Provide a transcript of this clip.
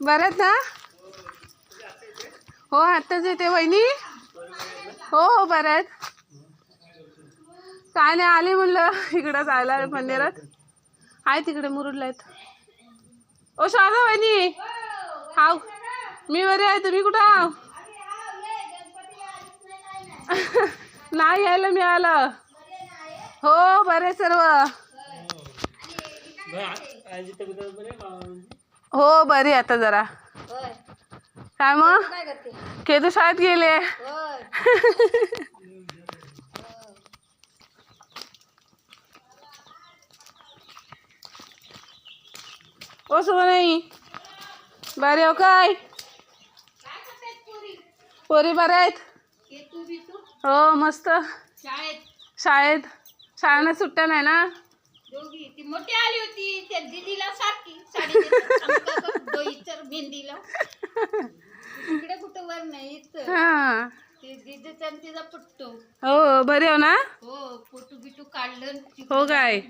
बरं आहेत ना? हो आत्ताच येते वहिनी. हो हो बरं आहेत. काय नाही आले म्हणलं इकडं जायला मंदिरात. आहे तिकडे मुरुडला आहेत. ओ शारदा वहिनी. हाव मी बरे आहे. तुम्ही कुठं आहो? नाही यायला मिळालं. हो बरे सर्व. हो बरी आता जरा. काय मग केतू शाळेत गेले. ओ सुद्धा नाही बरे हो काय? पोरी बऱ्या आहेत. हो मस्त. शाळेत शाळांना सुट्ट्या नाही ना. ती मोठी आली होती त्या दीदीला सारखी मेहंदीला तिकडे कुठं वर नाही हा ते दीदीचा आणि तिचा पुट्टो. हो बरे हो ना. हो फोटो बिटू काढलं. हो काय